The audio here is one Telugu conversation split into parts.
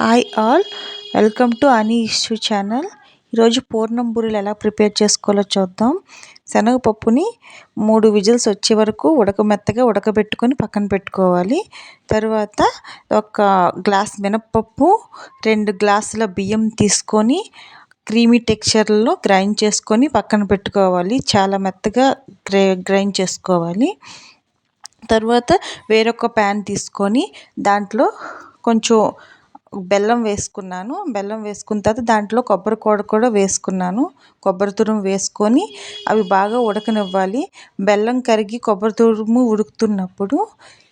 హాయ్ ఆల్, వెల్కమ్ టు అని ఇష్యూ ఛానల్. ఈరోజు పూర్ణం బూరెలు ఎలా ప్రిపేర్ చేసుకోవాలో చూద్దాం. శనగపప్పుని 3 విజిల్స్ వచ్చే వరకు మెత్తగా ఉడకబెట్టుకొని పక్కన పెట్టుకోవాలి. తర్వాత ఒక గ్లాస్ మినప్పప్పు, 2 గ్లాసుల బియ్యం తీసుకొని క్రీమీ టెక్స్చర్లో గ్రైండ్ చేసుకొని పక్కన పెట్టుకోవాలి. చాలా మెత్తగా గ్రైండ్ చేసుకోవాలి. తర్వాత వేరొక ప్యాన్ తీసుకొని దాంట్లో కొంచెం బెల్లం వేసుకున్నాను. బెల్లం వేసుకున్న తర్వాత దాంట్లో కొబ్బరి కూడా వేసుకున్నాను. కొబ్బరి తురుము వేసుకొని అవి బాగా ఉడకనివ్వాలి. బెల్లం కరిగి కొబ్బరి తురుము ఉడుకుతున్నప్పుడు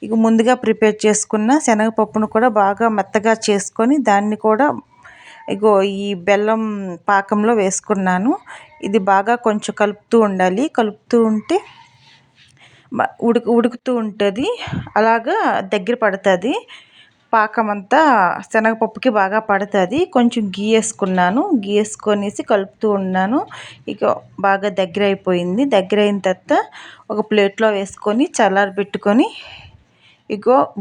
ఇక ముందుగా ప్రిపేర్ చేసుకున్న శనగపప్పును కూడా బాగా మెత్తగా చేసుకొని దాన్ని కూడా ఈ బెల్లం పాకంలో వేసుకున్నాను. ఇది బాగా కొంచెం కలుపుతూ ఉండాలి. కలుపుతూ ఉంటే ఉడుకుతూ ఉంటుంది. అలాగా దగ్గర పడుతుంది. పాకం అంతా శనగపప్పుకి బాగా పడుతుంది. కొంచెం గీ వేసుకున్నాను. గీ వేసుకొనేసి కలుపుతూ ఉన్నాను. ఇక బాగా దగ్గర అయిపోయింది. దగ్గర అయిన తర్వాత ఒక ప్లేట్లో వేసుకొని చల్లారబెట్టుకొని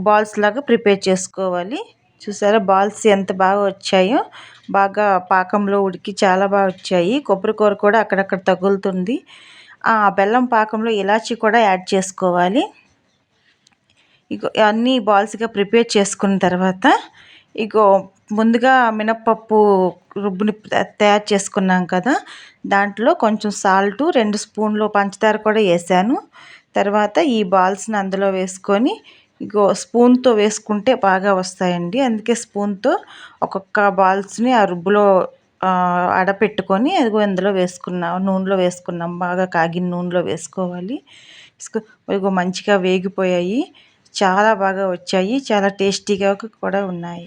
బాల్స్ లాగా ప్రిపేర్ చేసుకోవాలి. చూసారా బాల్స్ ఎంత బాగా వచ్చాయో. బాగా పాకంలో ఉడికి చాలా బాగా వచ్చాయి. కొబ్బరి కూడా అక్కడక్కడ తగులుతుంది. ఆ బెల్లం పాకంలో ఇలాచీ కూడా యాడ్ చేసుకోవాలి. అన్నీ బాల్స్గా ప్రిపేర్ చేసుకున్న తర్వాత ముందుగా మినప్పప్పు రుబ్బుని తయారు చేసుకున్నాం కదా, దాంట్లో కొంచెం సాల్ట్, 2 స్పూన్లు పంచదార కూడా వేసాను. తర్వాత ఈ బాల్స్ని అందులో వేసుకొని స్పూన్తో వేసుకుంటే బాగా వస్తాయండి. అందుకే స్పూన్తో ఒక్కొక్క బాల్స్ని ఆ రుబ్బులో అడపెట్టుకొని అందులో వేసుకున్నాం. నూనెలో వేసుకున్నాం. బాగా కాగిన నూనెలో వేసుకోవాలి. మంచిగా వేగిపోయాయి. చాలా బాగా వచ్చాయి. చాలా టేస్టీగా కూడా ఉన్నాయి.